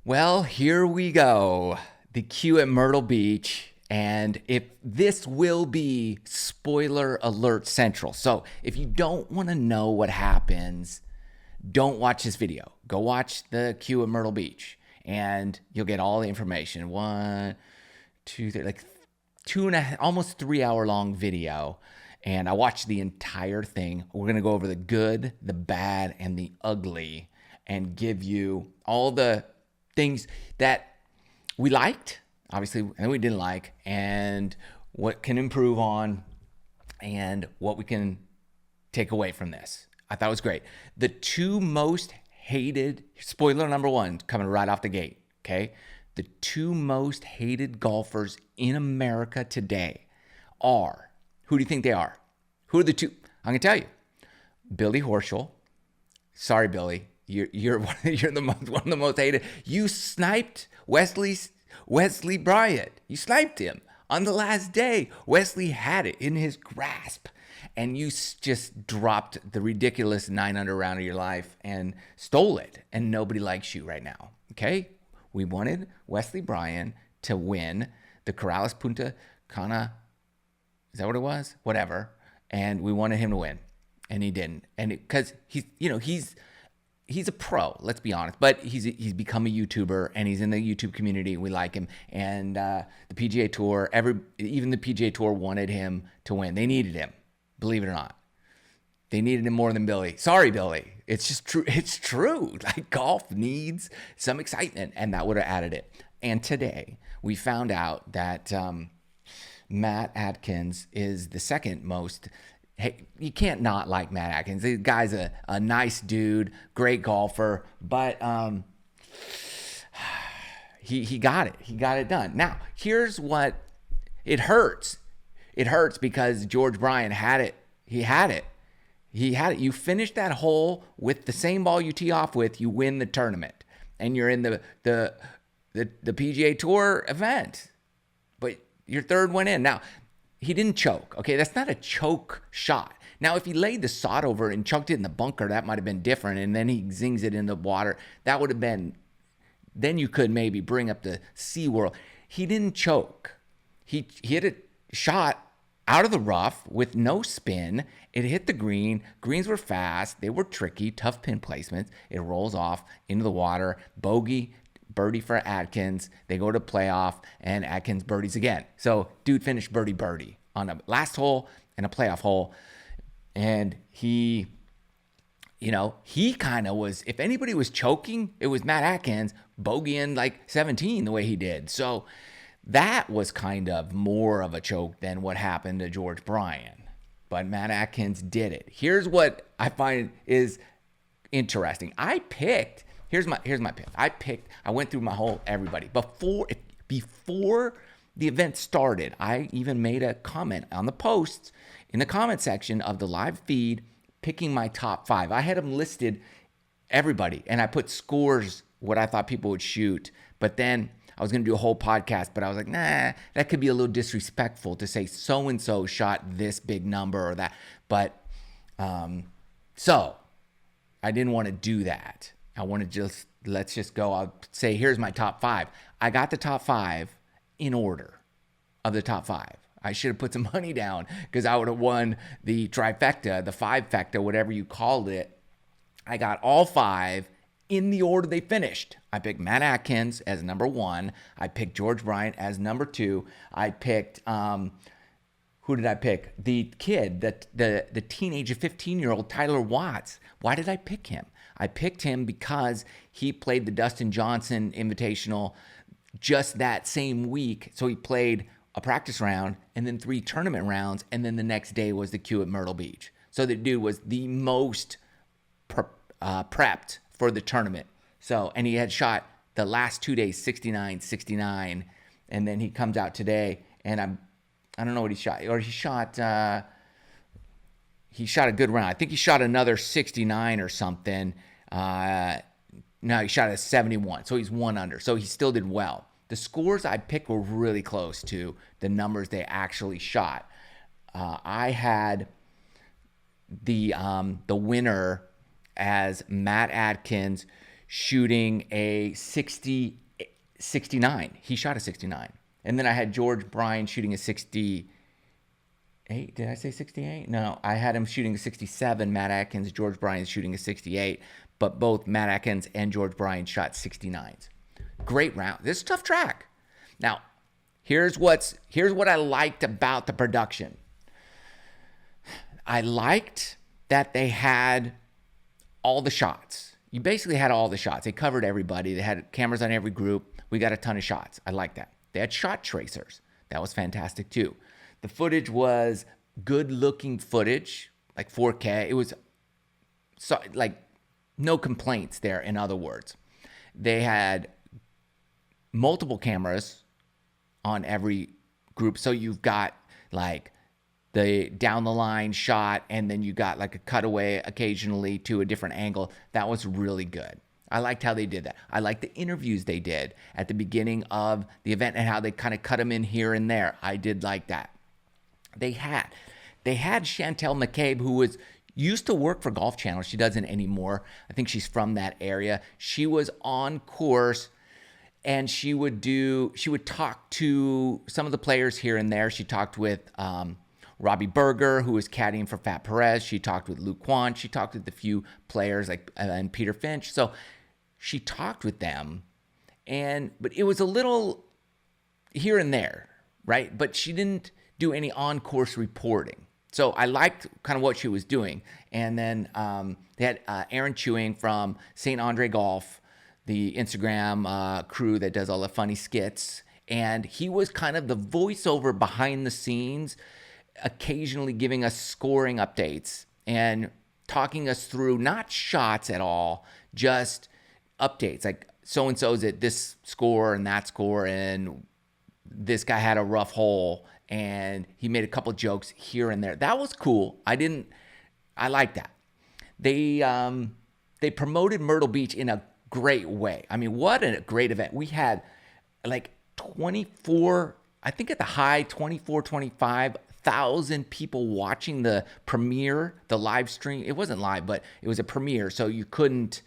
Well, here we go. The queue at Myrtle Beach. And if this will be spoiler alert central. So if you don't want to know what happens, don't watch this video. Go watch the queue at Myrtle Beach and you'll get all the information. 1, 2, 3, like 2.5, almost 3 hour long video. And I watched the entire thing. We're going to go over the good, the bad, and the ugly and give you all the things that we liked, obviously, and we didn't like, and what can improve on, and what we can take away from this. I thought it was great. The two most hated, spoiler number one, coming right off the gate, okay? The two most hated golfers in America today are, who do you think they are? Who are the two? I'm going to tell you. Billy Horschel. Sorry, Billy. You're one of the most hated. You sniped Wesley Bryant. You sniped him on the last day. Wesley had it in his grasp, and you just dropped the ridiculous 9 under round of your life and stole it. And nobody likes you right now. Okay, we wanted Wesley Bryant to win the Corrales Punta Cana. Is that what it was? Whatever. And we wanted him to win, and he didn't. And because he's a pro, let's be honest, but he's become a YouTuber, and he's in the YouTube community. We like him, and the PGA Tour, even the PGA Tour wanted him to win. They needed him, believe it or not. They needed him more than Billy. Sorry, Billy. It's just true. It's true. Like, golf needs some excitement, and that would have added it. And today we found out that Matt Atkins is the second most. Hey, you can't not like Matt Atkins. The guy's a nice dude, great golfer, but he got it. He got it done. Now, here's what it hurts. It hurts because George Bryan had it. He had it. You finish that hole with the same ball you tee off with, you win the tournament, and you're in the PGA Tour event. But your third went in. Now, he didn't choke. Okay, that's not a choke shot. Now, if he laid the sod over and chunked it in the bunker, that might have been different. And then he zings it in the water. That would have been, then you could maybe bring up the SeaWorld. He didn't choke. He hit a shot out of the rough with no spin. It hit the green. Greens were fast. They were tricky, tough pin placements. It rolls off into the water. Bogey, birdie for Atkins. They go to playoff, and Atkins birdies again. So dude finished birdie on a last hole and a playoff hole. And he kind of was, if anybody was choking, it was Matt Atkins bogeying like 17 the way he did. So that was kind of more of a choke than what happened to George Bryan. But Matt Atkins did it. Here's what I find is interesting. Here's my pick. I went through my whole everybody. Before the event started, I even made a comment on the posts in the comment section of the live feed picking my top 5. I had them listed, everybody, and I put scores, what I thought people would shoot. But then I was going to do a whole podcast, but I was like, nah, that could be a little disrespectful to say so-and-so shot this big number or that. But so I didn't want to do that. I want to let's just go. I'll say, here's my top 5. I got the top 5 in order of the top 5. I should have put some money down because I would have won the trifecta, the 5-fecta, whatever you called it. I got all 5 in the order they finished. I picked Matt Atkins as number 1. I picked George Bryant as number 2. I picked, who did I pick? The kid, the teenager, 15-year-old Tyler Watts. Why did I pick him? I picked him because he played the Dustin Johnson Invitational just that same week. So he played a practice round and then 3 tournament rounds, and then the next day was the queue at Myrtle Beach. So the dude was the most prepped for the tournament. So, and he had shot the last 2 days 69, and then he comes out today, and I don't know what he shot, or he shot a good round. I think he shot another 69 or something. No, he shot a 71, so he's 1 under. So he still did well. The scores I picked were really close to the numbers they actually shot. I had the winner as Matt Atkins shooting a 69. He shot a 69. And then I had George Bryan shooting a 68. Did I say 68? No, I had him shooting a 67. Matt Atkins, George Bryan shooting a 68. But both Matt Atkins and George Bryan shot 69s. Great round. This is a tough track. Now, here's what I liked about the production. I liked that they had all the shots. You basically had all the shots. They covered everybody. They had cameras on every group. We got a ton of shots. I like that. They had shot tracers. That was fantastic too. The footage was good looking footage, like 4K. It was like no complaints there, in other words. They had multiple cameras on every group. So you've got like the down the line shot, and then you got like a cutaway occasionally to a different angle. That was really good. I liked how they did that. I liked the interviews they did at the beginning of the event and how they kind of cut them in here and there. I did like that. They had Chantel McCabe, who used to work for Golf Channel. She doesn't anymore. I think she's from that area. She was on course, and she would talk to some of the players here and there. She talked with Robbie Berger, who was caddying for Fat Perez. She talked with Luke Kwan. She talked with a few players and Peter Finch. So she talked with them, but it was a little here and there, right? But she didn't do any on-course reporting. So I liked kind of what she was doing. And then they had Aaron Chewing from St. Andre Golf, the Instagram crew that does all the funny skits. And he was kind of the voiceover behind the scenes, occasionally giving us scoring updates and talking us through not shots at all, just updates. Like so-and-so's at this score and that score, and this guy had a rough hole, and he made a couple jokes here and there. That was cool. I like that. They promoted Myrtle Beach in a great way. I mean, what a great event. We had like 24, I think at the high, 25,000 people watching the premiere, the live stream. It wasn't live, but it was a premiere, so you couldn't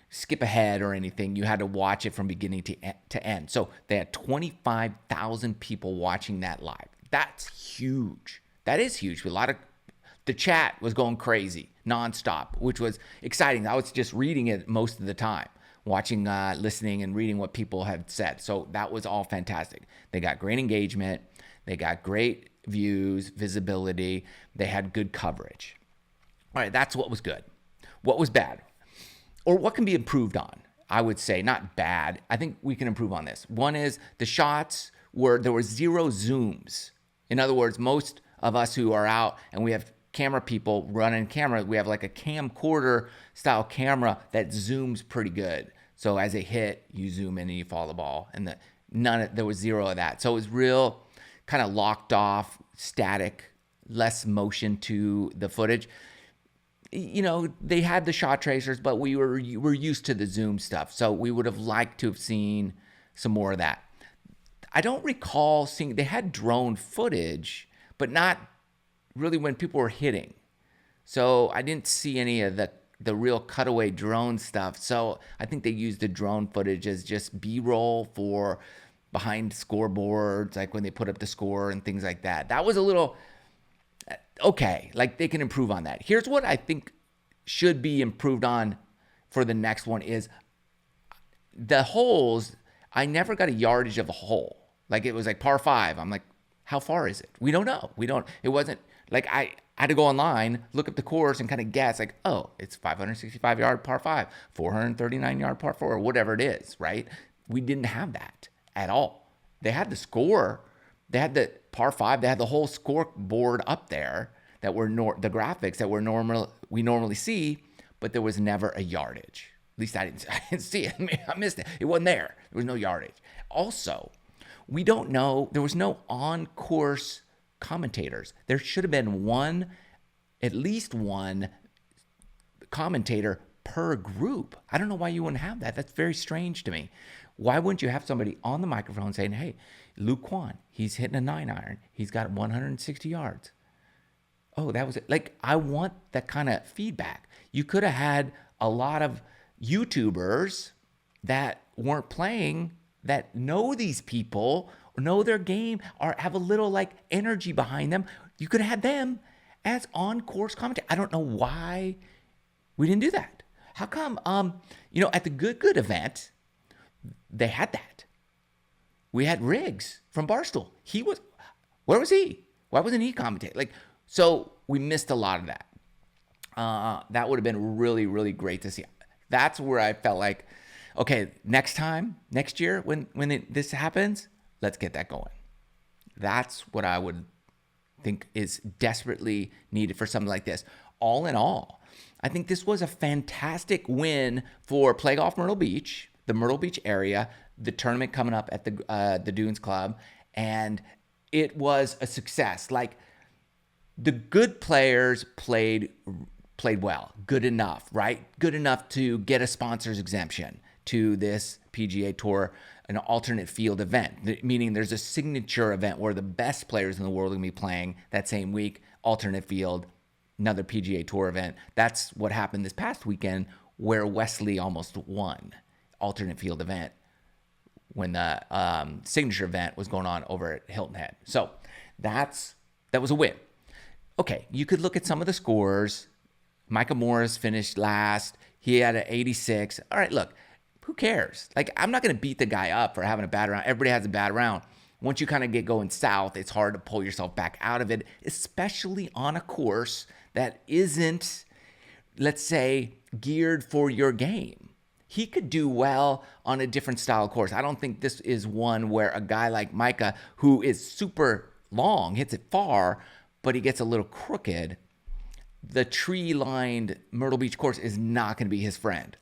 skip ahead or anything. You had to watch it from beginning to end. So they had 25,000 people watching that live. That's huge. That is huge. The chat was going crazy nonstop, which was exciting. I was just reading it most of the time, watching, listening, and reading what people had said. So that was all fantastic. They got great engagement. They got great views, visibility. They had good coverage. All right, that's what was good. What was bad? Or what can be improved on? I would say not bad. I think we can improve on this. One is the shots there were zero zooms. In other words, most of us who are out and we have camera people running camera, we have like a camcorder style camera that zooms pretty good. So as it hit, you zoom in and you follow the ball. And there was zero of that. So it was real kind of locked off, static, less motion to the footage. You know, they had the shot tracers, but we were used to the zoom stuff. So we would have liked to have seen some more of that. I don't recall seeing, they had drone footage, but not really when people were hitting. So I didn't see any of the real cutaway drone stuff. So I think they used the drone footage as just B-roll for behind scoreboards, like when they put up the score and things like that. That was a little, okay, like they can improve on that. Here's what I think should be improved on for the next one is the holes. I never got a yardage of a hole. Like it was like par 5. I'm like, how far is it? We don't know. It wasn't like I had to go online, look up the course and kind of guess like, oh, it's 565 yard par 5, 439 yard par 4, or whatever it is, right? We didn't have that at all. They had the score. They had the par 5. They had the whole scoreboard up there that were the graphics that we normally see, but there was never a yardage. At least I didn't see it. I missed it. It wasn't there. There was no yardage. Also, we don't know. There was no on-course commentators. There should have been at least one commentator per group. I don't know why you wouldn't have that. That's very strange to me. Why wouldn't you have somebody on the microphone saying, hey, Luke Kwan, he's hitting a 9-iron. He's got 160 yards. Oh, that was it. Like, I want that kind of feedback. You could have had a lot of, YouTubers that weren't playing, that know these people or know their game or have a little like energy behind them. You could have had them as on-course commentary. I don't know why we didn't do that. How come, at the Good event, they had that. We had Riggs from Barstool. Where was he? Why wasn't he commentating? So we missed a lot of that. That would have been really, really great to see. That's where I felt like, okay, next year, when this happens, let's get that going. That's what I would think is desperately needed for something like this. All in all, I think this was a fantastic win for Play Golf Myrtle Beach, the Myrtle Beach area, the tournament coming up at the Dunes Club, and it was a success. Like, the good players played well, good enough, right? Good enough to get a sponsor's exemption to this PGA Tour, an alternate field event, meaning there's a signature event where the best players in the world are going to be playing that same week, alternate field, another PGA Tour event. That's what happened this past weekend, where Wesley almost won, alternate field event, when the signature event was going on over at Hilton Head. So that was a win. Okay, you could look at some of the scores. Micah Morris finished last. He had an 86. All right, look, who cares? Like, I'm not going to beat the guy up for having a bad round. Everybody has a bad round. Once you kind of get going south, it's hard to pull yourself back out of it, especially on a course that isn't, let's say, geared for your game. He could do well on a different style course. I don't think this is one where a guy like Micah, who is super long, hits it far, but he gets a little crooked. The tree-lined Myrtle Beach course is not going to be his friend.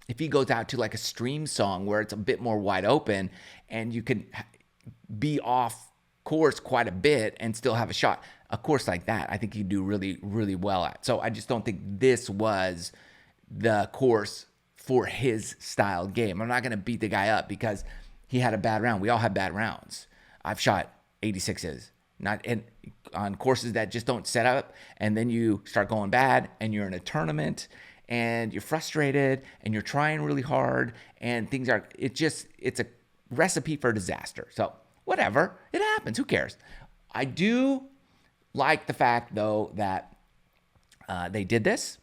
If he goes out to like a stream song where it's a bit more wide open and you can be off course quite a bit and still have a shot, a course like that, I think he'd do really, really well at. So I just don't think this was the course for his style game. I'm not going to beat the guy up because he had a bad round. We all have bad rounds. I've shot 86s. On courses that just don't set up, and then you start going bad and you're in a tournament and you're frustrated and you're trying really hard and it's a recipe for disaster. So whatever, it happens. Who cares? I do like the fact though that they did this,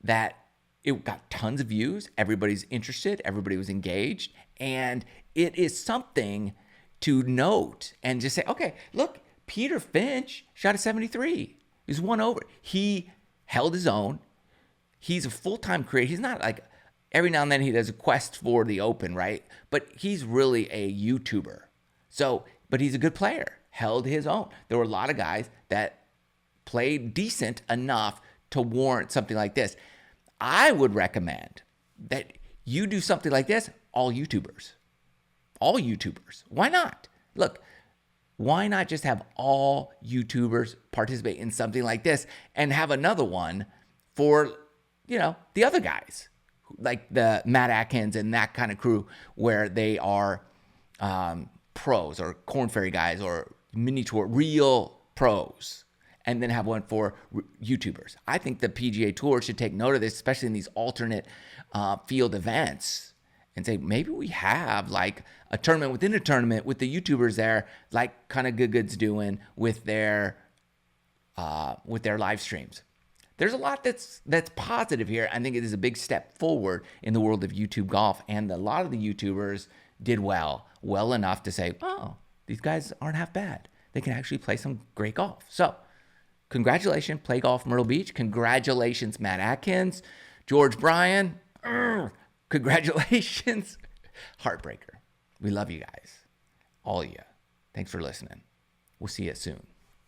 that it got tons of views. Everybody's interested. Everybody was engaged. And it is something to note and just say, okay, look, Peter Finch shot a 73. He was one over. He held his own. He's a full-time creator. He's not like, every now and then he does a quest for the Open, right? But he's really a YouTuber. But he's a good player. Held his own. There were a lot of guys that played decent enough to warrant something like this. I would recommend that you do something like this, all YouTubers. All YouTubers. Why not? Look, why not just have all YouTubers participate in something like this and have another one for, the other guys, like the Matt Atkins and that kind of crew where they are pros or Korn Ferry guys or mini tour, real pros, and then have one for YouTubers. I think the PGA Tour should take note of this, especially in these alternate field events, and say, maybe we have like a tournament within a tournament with the YouTubers there, like kind of Good's doing with their live streams. There's a lot that's positive here. I think it is a big step forward in the world of YouTube golf, and a lot of the YouTubers did well enough to say, oh, these guys aren't half bad. They can actually play some great golf. So congratulations, Play Golf Myrtle Beach. Congratulations, Matt Atkins. George Bryan. Congratulations. Heartbreaker. We love you guys. All of you. Thanks for listening. We'll see you soon.